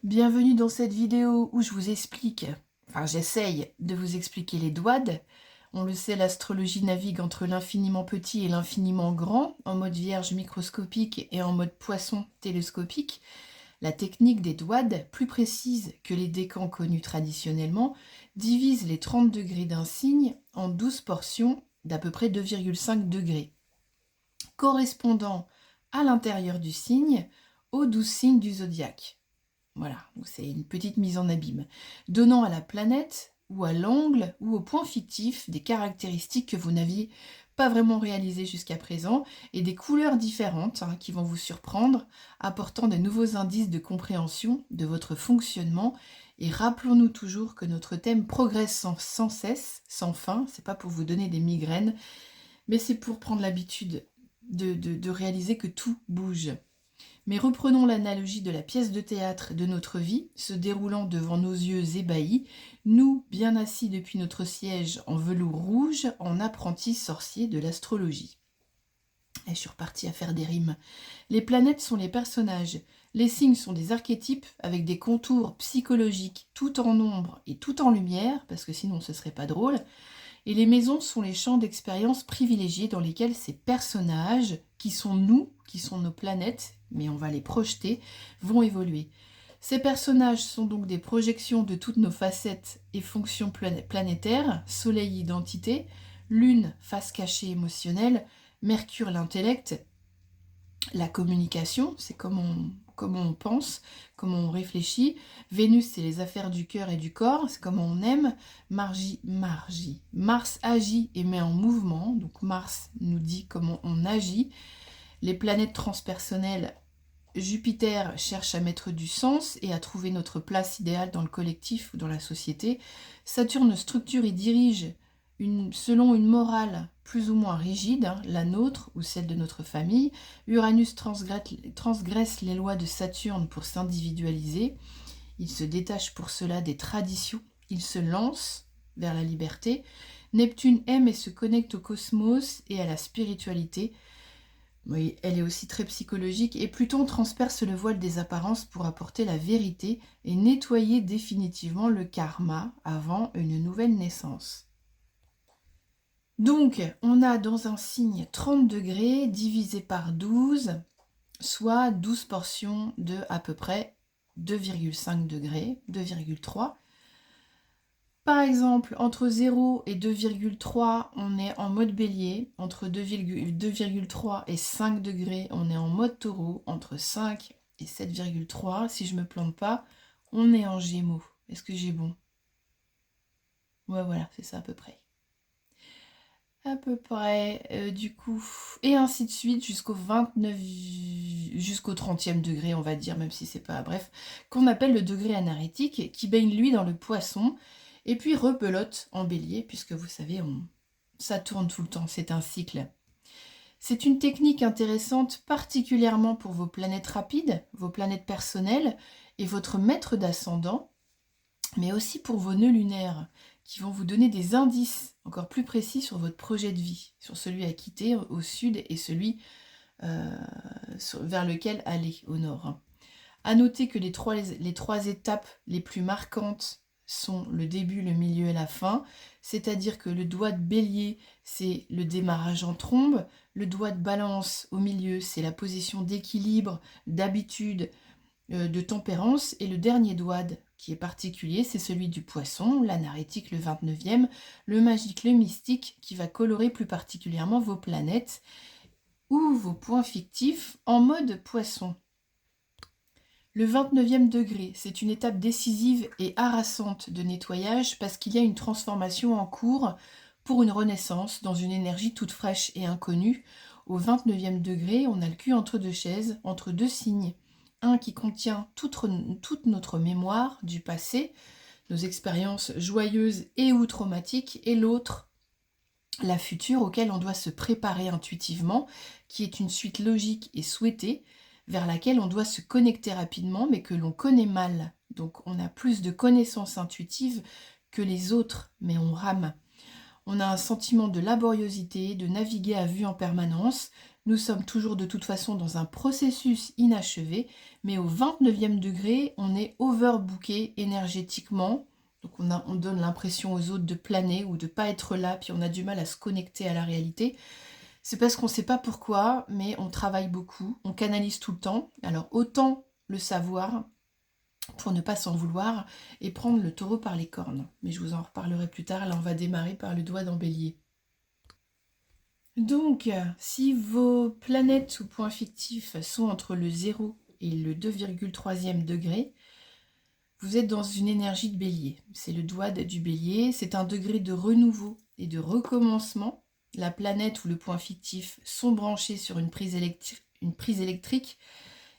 Bienvenue dans cette vidéo où je vous explique, j'essaye de vous expliquer les douades. On le sait, l'astrologie navigue entre l'infiniment petit et l'infiniment grand, en mode vierge microscopique et en mode poisson télescopique. La technique des douades, plus précise que les décans connus traditionnellement, divise les 30 degrés d'un signe en 12 portions d'à peu près 2,5 degrés, correspondant à l'intérieur du signe aux 12 signes du zodiaque. Voilà, donc c'est une petite mise en abîme, donnant à la planète, ou à l'angle, ou au point fictif, des caractéristiques que vous n'aviez pas vraiment réalisées jusqu'à présent, et des couleurs différentes qui vont vous surprendre, apportant de nouveaux indices de compréhension de votre fonctionnement. Et rappelons-nous toujours que notre thème progresse sans cesse, sans fin. C'est pas pour vous donner des migraines, mais c'est pour prendre l'habitude de réaliser que tout bouge. Mais reprenons l'analogie de la pièce de théâtre de notre vie, se déroulant devant nos yeux ébahis, nous, bien assis depuis notre siège en velours rouge, en apprentis sorciers de l'astrologie. Et je suis repartie à faire des rimes. Les planètes sont les personnages, les signes sont des archétypes avec des contours psychologiques tout en ombre et tout en lumière, parce que sinon ce serait pas drôle, et les maisons sont les champs d'expérience privilégiés dans lesquels ces personnages, qui sont nous, qui sont nos planètes, mais on va les projeter, vont évoluer. Ces personnages sont donc des projections de toutes nos facettes et fonctions planétaires, Soleil identité, Lune face cachée émotionnelle, Mercure l'intellect, la communication, c'est comment on pense, comment on réfléchit. Vénus, c'est les affaires du cœur et du corps, c'est comment on aime. Mars agit et met en mouvement, donc Mars nous dit comment on agit. Les planètes transpersonnelles, Jupiter cherche à mettre du sens et à trouver notre place idéale dans le collectif ou dans la société. Saturne structure et dirige selon une morale plus ou moins rigide, la nôtre ou celle de notre famille. Uranus transgresse les lois de Saturne pour s'individualiser. Il se détache pour cela des traditions. Il se lance vers la liberté. Neptune aime et se connecte au cosmos et à la spiritualité. Oui, elle est aussi très psychologique. Et Pluton transperce le voile des apparences pour apporter la vérité et nettoyer définitivement le karma avant une nouvelle naissance. Donc, on a dans un signe 30 degrés divisé par 12, soit 12 portions de à peu près 2,5 degrés, 2,3. Par exemple, entre 0 et 2,3, on est en mode bélier. Entre 2,3 et 5 degrés, on est en mode taureau. Entre 5 et 7,3, si je ne me plante pas, on est en gémeaux. Est-ce que j'ai bon? Ouais, voilà, c'est ça à peu près. Du coup, et ainsi de suite jusqu'au 29, jusqu'au 30e degré, on va dire, même si c'est pas, bref, qu'on appelle le degré anarétique, qui baigne lui dans le poisson, et puis rebelote en bélier, puisque vous savez, ça tourne tout le temps, c'est un cycle. C'est une technique intéressante, particulièrement pour vos planètes rapides, vos planètes personnelles, et votre maître d'ascendant, mais aussi pour vos nœuds lunaires, qui vont vous donner des indices encore plus précis sur votre projet de vie, sur celui à quitter au sud et celui vers lequel aller au nord. À noter que les trois étapes les plus marquantes sont le début, le milieu et la fin, c'est-à-dire que le doigt de bélier, c'est le démarrage en trombe, le doigt de balance au milieu, c'est la position d'équilibre, d'habitude, de tempérance, et le dernier doigt qui est particulier, c'est celui du poisson, l'anarétique, le 29e, le magique, le mystique, qui va colorer plus particulièrement vos planètes ou vos points fictifs en mode poisson. Le 29e degré, c'est une étape décisive et harassante de nettoyage parce qu'il y a une transformation en cours pour une renaissance dans une énergie toute fraîche et inconnue. Au 29e degré, on a le cul entre deux chaises, entre deux signes. Un qui contient toute notre mémoire du passé, nos expériences joyeuses et ou traumatiques, et l'autre, la future, auquel on doit se préparer intuitivement, qui est une suite logique et souhaitée, vers laquelle on doit se connecter rapidement, mais que l'on connaît mal. Donc on a plus de connaissances intuitives que les autres, mais on rame. On a un sentiment de laboriosité, de naviguer à vue en permanence, Nous sommes toujours de toute façon dans un processus inachevé, mais au 29e degré, on est overbooké énergétiquement. Donc on donne l'impression aux autres de planer ou de ne pas être là, puis on a du mal à se connecter à la réalité. C'est parce qu'on ne sait pas pourquoi, mais on travaille beaucoup, on canalise tout le temps. Alors autant le savoir pour ne pas s'en vouloir et prendre le taureau par les cornes. Mais je vous en reparlerai plus tard, là on va démarrer par le doigt dans Bélier. Donc, si vos planètes ou points fictifs sont entre le 0 et le 2,3e degré, vous êtes dans une énergie de Bélier. C'est le doigt du Bélier, c'est un degré de renouveau et de recommencement. La planète ou le point fictif sont branchés sur une prise électrique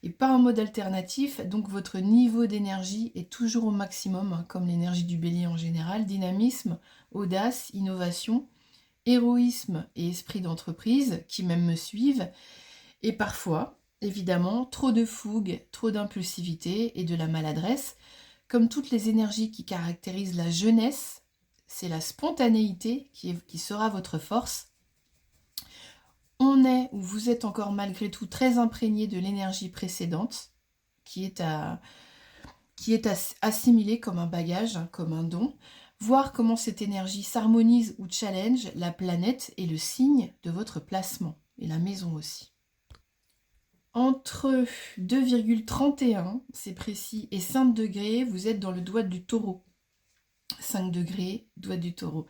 et pas en mode alternatif, donc votre niveau d'énergie est toujours au maximum, comme l'énergie du Bélier en général, dynamisme, audace, innovation, héroïsme et esprit d'entreprise qui même me suivent, et parfois, évidemment, trop de fougue, trop d'impulsivité et de la maladresse. Comme toutes les énergies qui caractérisent la jeunesse, c'est la spontanéité qui sera votre force. On est, ou vous êtes encore malgré tout, très imprégné de l'énergie précédente, qui est assimilée comme un bagage, comme un don. Voir comment cette énergie s'harmonise ou challenge la planète est le signe de votre placement, et la maison aussi. Entre 2,31, c'est précis, et 5 degrés, vous êtes dans le doigt du taureau. 5 degrés, doigt du taureau.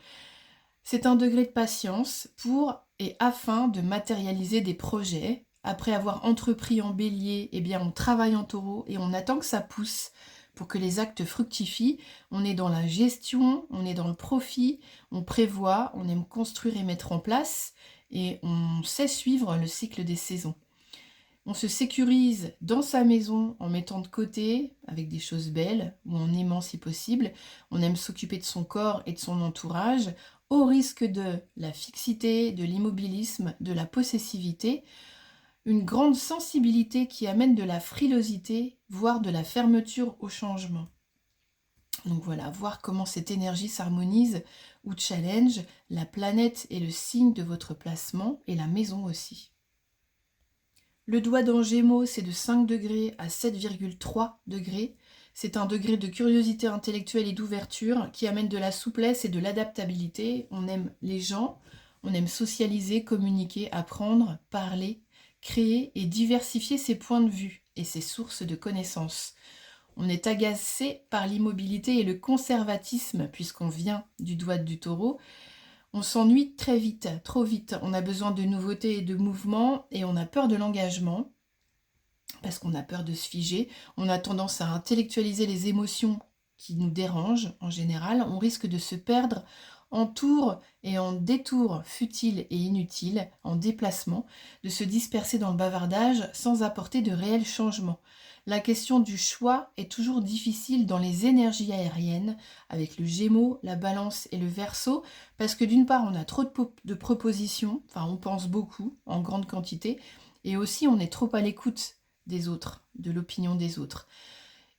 C'est un degré de patience pour et afin de matérialiser des projets. Après avoir entrepris en bélier, eh bien on travaille en taureau et on attend que ça pousse pour que les actes fructifient. On est dans la gestion, on est dans le profit, on prévoit, on aime construire et mettre en place et on sait suivre le cycle des saisons. On se sécurise dans sa maison en mettant de côté, avec des choses belles, ou en aimant si possible. On aime s'occuper de son corps et de son entourage, au risque de la fixité, de l'immobilisme, de la possessivité. Une grande sensibilité qui amène de la frilosité, voire de la fermeture au changement. Donc voilà, voir comment cette énergie s'harmonise ou challenge. La planète est le signe de votre placement et la maison aussi. Le doigt dans Gémeaux, c'est de 5 degrés à 7,3 degrés. C'est un degré de curiosité intellectuelle et d'ouverture qui amène de la souplesse et de l'adaptabilité. On aime les gens, on aime socialiser, communiquer, apprendre, parler, créer et diversifier ses points de vue et ses sources de connaissances. On est agacé par l'immobilité et le conservatisme puisqu'on vient du doigt du taureau. On s'ennuie très vite, trop vite. On a besoin de nouveautés et de mouvements et on a peur de l'engagement parce qu'on a peur de se figer. On a tendance à intellectualiser les émotions qui nous dérangent en général. On risque de se perdre en tours et en détours futiles et inutiles, en déplacement, de se disperser dans le bavardage sans apporter de réels changements. La question du choix est toujours difficile dans les énergies aériennes, avec le Gémeaux, la Balance et le Verseau, parce que d'une part, on a trop de propositions, enfin on pense beaucoup, en grande quantité, et aussi on est trop à l'écoute des autres, de l'opinion des autres.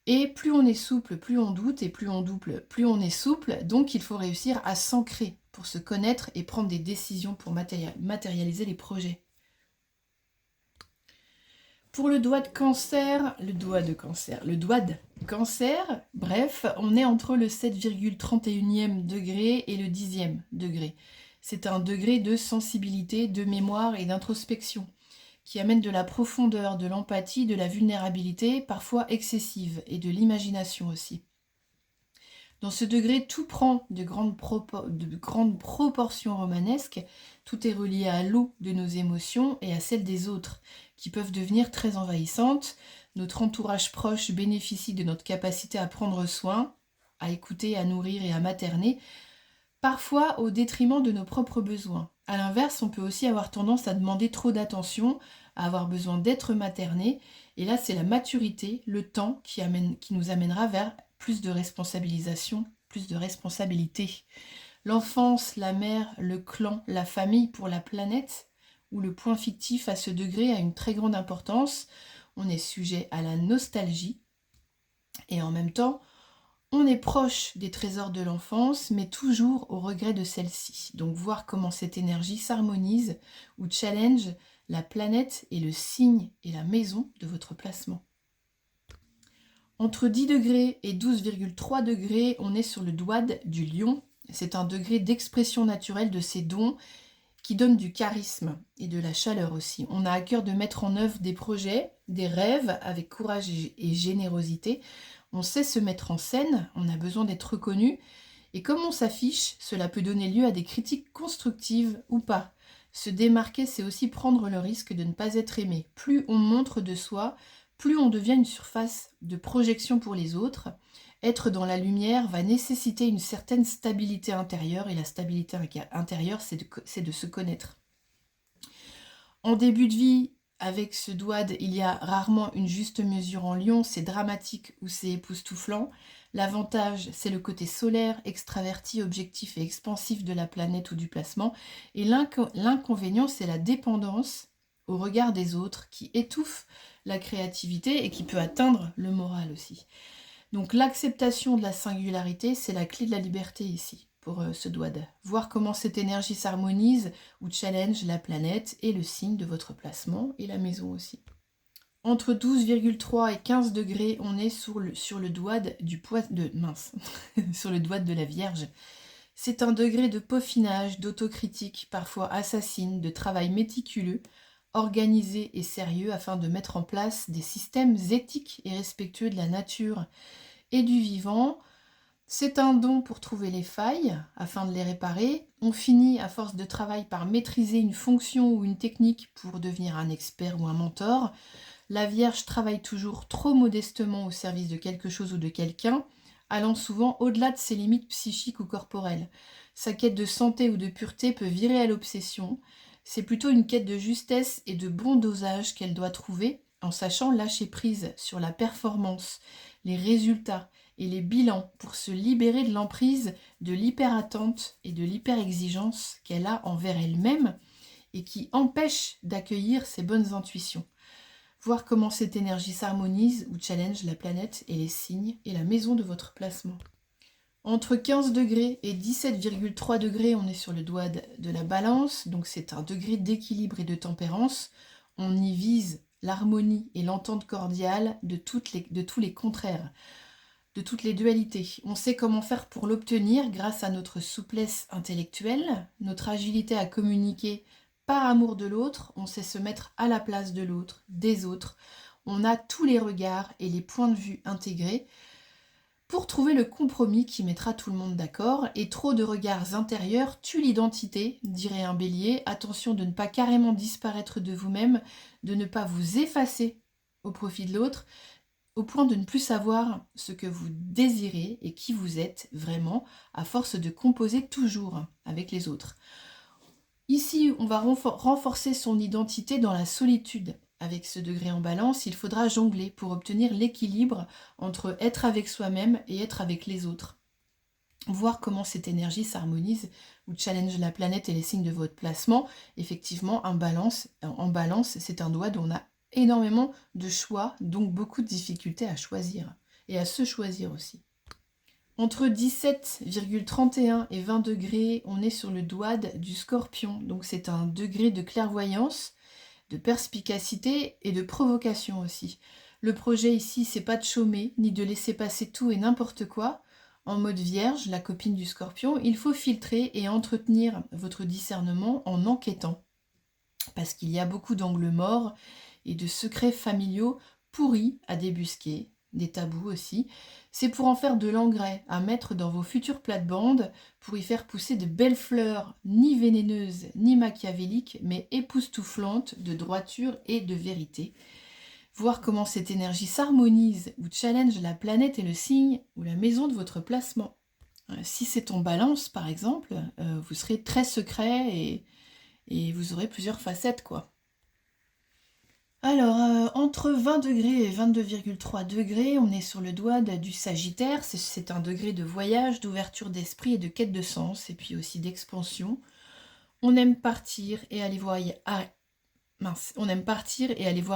Et plus on est souple, plus on doute, et plus on double, plus on est souple, donc il faut réussir à s'ancrer pour se connaître et prendre des décisions pour matérialiser les projets. Pour le doigt de cancer, bref, on est entre le 7,31e degré et le 10e degré. C'est un degré de sensibilité, de mémoire et d'introspection qui amène de la profondeur, de l'empathie, de la vulnérabilité, parfois excessive, et de l'imagination aussi. Dans ce degré, tout prend de grandes proportions romanesques, tout est relié à l'eau de nos émotions et à celle des autres, qui peuvent devenir très envahissantes. Notre entourage proche bénéficie de notre capacité à prendre soin, à écouter, à nourrir et à materner, parfois au détriment de nos propres besoins. A l'inverse, on peut aussi avoir tendance à demander trop d'attention, à avoir besoin d'être materné, et là c'est la maturité, le temps qui nous amènera vers plus de responsabilisation, plus de responsabilité. L'enfance, la mère, le clan, la famille pour la planète, où le point fictif à ce degré a une très grande importance, on est sujet à la nostalgie, et en même temps, on est proche des trésors de l'enfance, mais toujours au regret de celle-ci. Donc voir comment cette énergie s'harmonise ou challenge la planète et le signe et la maison de votre placement. Entre 10 degrés et 12,3 degrés, on est sur le Dwad du Lion. C'est un degré d'expression naturelle de ses dons qui donne du charisme et de la chaleur aussi. On a à cœur de mettre en œuvre des projets, des rêves avec courage et générosité. On sait se mettre en scène, on a besoin d'être reconnu. Et comme on s'affiche, cela peut donner lieu à des critiques constructives ou pas. Se démarquer, c'est aussi prendre le risque de ne pas être aimé. Plus on montre de soi, plus on devient une surface de projection pour les autres. Être dans la lumière va nécessiter une certaine stabilité intérieure, et la stabilité intérieure, c'est de se connaître. En début de vie, avec ce Dwad, il y a rarement une juste mesure en Lion, c'est dramatique ou c'est époustouflant. L'avantage, c'est le côté solaire, extraverti, objectif et expansif de la planète ou du placement. Et l'inconvénient, c'est la dépendance au regard des autres qui étouffe la créativité et qui peut atteindre le moral aussi. Donc l'acceptation de la singularité, c'est la clé de la liberté ici, pour ce Dwad. Voir comment cette énergie s'harmonise ou challenge la planète et le signe de votre placement et la maison aussi. Entre 12,3 et 15 degrés, on est sur le Dwad sur le Dwad de la Vierge. C'est un degré de peaufinage, d'autocritique, parfois assassine, de travail méticuleux, organisé et sérieux afin de mettre en place des systèmes éthiques et respectueux de la nature et du vivant. C'est un don pour trouver les failles afin de les réparer. On finit à force de travail par maîtriser une fonction ou une technique pour devenir un expert ou un mentor. La Vierge travaille toujours trop modestement au service de quelque chose ou de quelqu'un, allant souvent au-delà de ses limites psychiques ou corporelles. Sa quête de santé ou de pureté peut virer à l'obsession. C'est plutôt une quête de justesse et de bon dosage qu'elle doit trouver, en sachant lâcher prise sur la performance, les résultats et les bilans pour se libérer de l'emprise de l'hyper-attente et de l'hyper-exigence qu'elle a envers elle-même et qui empêche d'accueillir ses bonnes intuitions. Voir comment cette énergie s'harmonise ou challenge la planète et les signes et la maison de votre placement. Entre 15 degrés et 17,3 degrés, on est sur le Dwad de la Balance, donc c'est un degré d'équilibre et de tempérance. On y vise l'harmonie et l'entente cordiale de tous les contraires, de toutes les dualités. On sait comment faire pour l'obtenir grâce à notre souplesse intellectuelle, notre agilité à communiquer par amour de l'autre. On sait se mettre à la place de l'autre, des autres. On a tous les regards et les points de vue intégrés pour trouver le compromis qui mettra tout le monde d'accord. Et trop de regards intérieurs tuent l'identité, dirait un bélier. Attention de ne pas carrément disparaître de vous-même, de ne pas vous effacer au profit de l'autre, au point de ne plus savoir ce que vous désirez et qui vous êtes vraiment, à force de composer toujours avec les autres. Ici, on va renforcer son identité dans la solitude. Avec ce degré en Balance, il faudra jongler pour obtenir l'équilibre entre être avec soi-même et être avec les autres. Voir comment cette énergie s'harmonise ou challenge la planète et les signes de votre placement. Effectivement, en Balance, c'est un Dwad où on a énormément de choix, donc beaucoup de difficultés à choisir et à se choisir aussi. Entre 17,31 et 20 degrés, on est sur le Dwad du Scorpion, donc c'est un degré de clairvoyance, de perspicacité et de provocation aussi. Le projet ici, c'est pas de chômer, ni de laisser passer tout et n'importe quoi. En mode Vierge, la copine du Scorpion, il faut filtrer et entretenir votre discernement en enquêtant. Parce qu'il y a beaucoup d'angles morts et de secrets familiaux pourris à débusquer, des tabous aussi. C'est pour en faire de l'engrais à mettre dans vos futures plates-bandes, pour y faire pousser de belles fleurs, ni vénéneuses, ni machiavéliques, mais époustouflantes de droiture et de vérité. Voir comment cette énergie s'harmonise ou challenge la planète et le signe ou la maison de votre placement. Si c'est en Balance, par exemple, vous serez très secret et vous aurez plusieurs facettes, quoi. Alors, entre 20 degrés et 22,3 degrés, on est sur le Dwad du Sagittaire. C'est un degré de voyage, d'ouverture d'esprit et de quête de sens, et puis aussi d'expansion. On aime partir et aller voir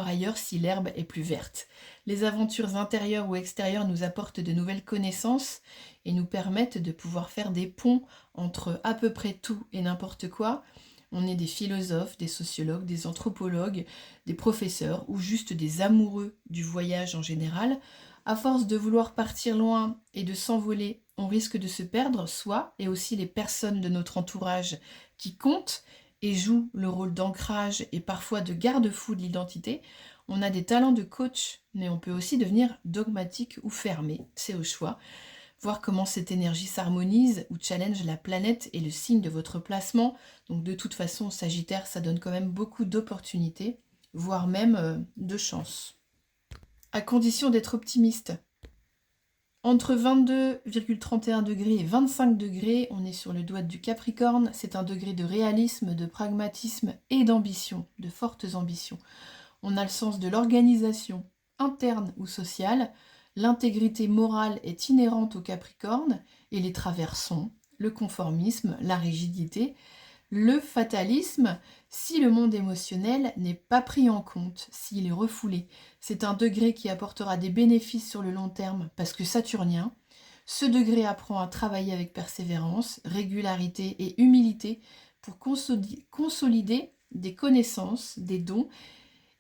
ailleurs si l'herbe est plus verte. Les aventures intérieures ou extérieures nous apportent de nouvelles connaissances et nous permettent de pouvoir faire des ponts entre à peu près tout et n'importe quoi. On est des philosophes, des sociologues, des anthropologues, des professeurs ou juste des amoureux du voyage en général. À force de vouloir partir loin et de s'envoler, on risque de se perdre, soi et aussi les personnes de notre entourage qui comptent et jouent le rôle d'ancrage et parfois de garde-fou de l'identité. On a des talents de coach, mais on peut aussi devenir dogmatique ou fermé, c'est au choix. Voir comment cette énergie s'harmonise ou challenge la planète et le signe de votre placement. Donc de toute façon, Sagittaire, ça donne quand même beaucoup d'opportunités, voire même de chance. À condition d'être optimiste. Entre 22,31 degrés et 25 degrés, on est sur le doigt du Capricorne. C'est un degré de réalisme, de pragmatisme et d'ambition, de fortes ambitions. On a le sens de l'organisation interne ou sociale. L'intégrité morale est inhérente au Capricorne et les travers sont le conformisme, la rigidité, le fatalisme, si le monde émotionnel n'est pas pris en compte, s'il est refoulé. C'est un degré qui apportera des bénéfices sur le long terme parce que saturnien. Ce degré apprend à travailler avec persévérance, régularité et humilité pour consolider des connaissances, des dons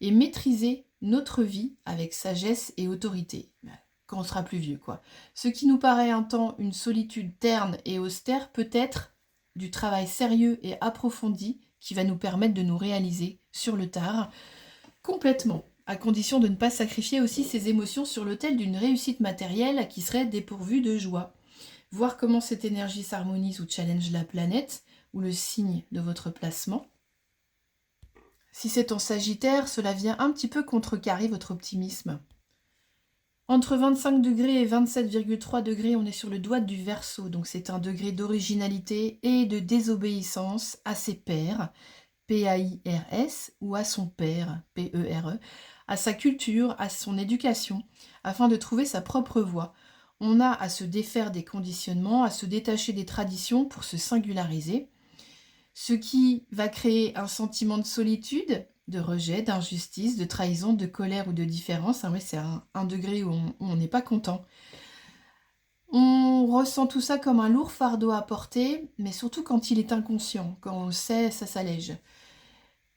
et maîtriser notre vie avec sagesse et autorité. Quand on sera plus vieux, quoi. Ce qui nous paraît un temps une solitude terne et austère peut être du travail sérieux et approfondi qui va nous permettre de nous réaliser sur le tard complètement, à condition de ne pas sacrifier aussi ses émotions sur l'autel d'une réussite matérielle qui serait dépourvue de joie. Voir comment cette énergie s'harmonise ou challenge la planète ou le signe de votre placement. Si c'est en Sagittaire, cela vient un petit peu contrecarrer votre optimisme. Entre 25 degrés et 27,3 degrés, on est sur le doigt du Verseau, donc c'est un degré d'originalité et de désobéissance à ses pairs, P-A-I-R-S, ou à son père, P-E-R-E, à sa culture, à son éducation, afin de trouver sa propre voie. On a à se défaire des conditionnements, à se détacher des traditions pour se singulariser, ce qui va créer un sentiment de solitude, de rejet, d'injustice, de trahison, de colère ou de différence. Oui, c'est un degré où on n'est pas content. On ressent tout ça comme un lourd fardeau à porter, mais surtout quand il est inconscient. Quand on le sait, ça s'allège.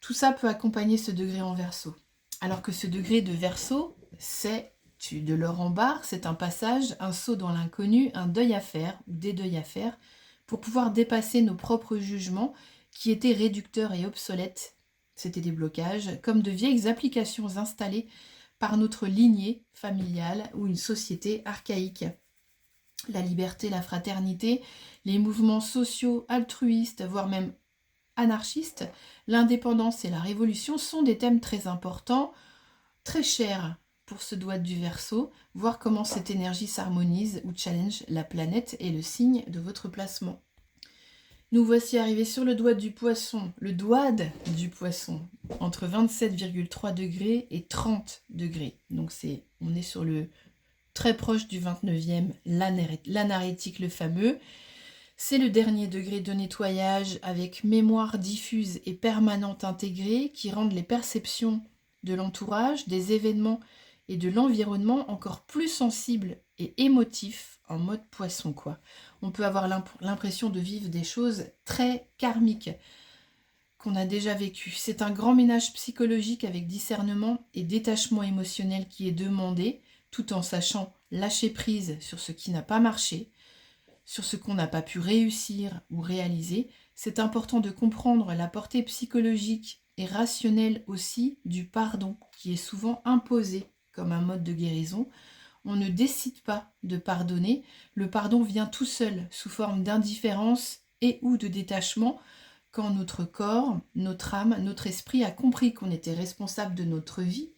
Tout ça peut accompagner ce degré en Verseau. Alors que ce degré de Verseau, c'est de l'or en barre, c'est un passage, un saut dans l'inconnu, un deuil à faire, ou des deuils à faire, pour pouvoir dépasser nos propres jugements qui étaient réducteurs et obsolètes. C'était des blocages, comme de vieilles applications installées par notre lignée familiale ou une société archaïque. La liberté, la fraternité, les mouvements sociaux altruistes, voire même anarchistes, l'indépendance et la révolution sont des thèmes très importants, très chers pour ce doigt du Verseau, voir comment cette énergie s'harmonise ou challenge la planète et le signe de votre placement. Nous voici arrivés sur le doigt du Poisson, le doigt du Poisson, entre 27,3 degrés et 30 degrés. Donc on est sur le très proche du 29e, l'anarétique le fameux. C'est le dernier degré de nettoyage avec mémoire diffuse et permanente intégrée qui rendent les perceptions de l'entourage, des événements et de l'environnement encore plus sensibles et émotifs en mode poisson, quoi. On peut avoir l'impression de vivre des choses très karmiques qu'on a déjà vécues. C'est un grand ménage psychologique avec discernement et détachement émotionnel qui est demandé, tout en sachant lâcher prise sur ce qui n'a pas marché, sur ce qu'on n'a pas pu réussir ou réaliser. C'est important de comprendre la portée psychologique et rationnelle aussi du pardon, qui est souvent imposé comme un mode de guérison. On ne décide pas de pardonner, le pardon vient tout seul, sous forme d'indifférence et ou de détachement, quand notre corps, notre âme, notre esprit a compris qu'on était responsable de notre vie,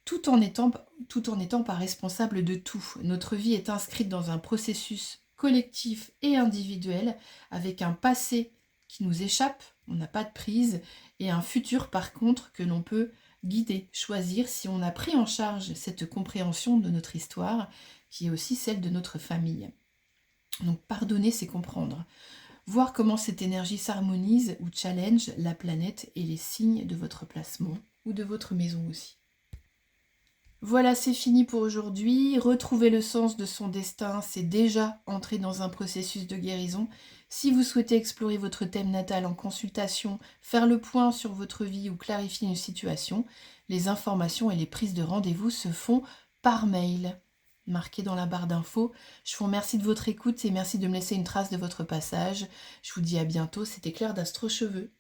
tout en étant pas responsable de tout. Notre vie est inscrite dans un processus collectif et individuel, avec un passé qui nous échappe, on n'a pas de prise, et un futur par contre que l'on peut guider, choisir si on a pris en charge cette compréhension de notre histoire, qui est aussi celle de notre famille. Donc pardonner, c'est comprendre. Voir comment cette énergie s'harmonise ou challenge la planète et les signes de votre placement ou de votre maison aussi. Voilà, c'est fini pour aujourd'hui. Retrouver le sens de son destin, c'est déjà entrer dans un processus de guérison. Si vous souhaitez explorer votre thème natal en consultation, faire le point sur votre vie ou clarifier une situation, les informations et les prises de rendez-vous se font par mail. Marqué dans la barre d'infos. Je vous remercie de votre écoute et merci de me laisser une trace de votre passage. Je vous dis à bientôt, c'était Claire d'Astro Cheveux.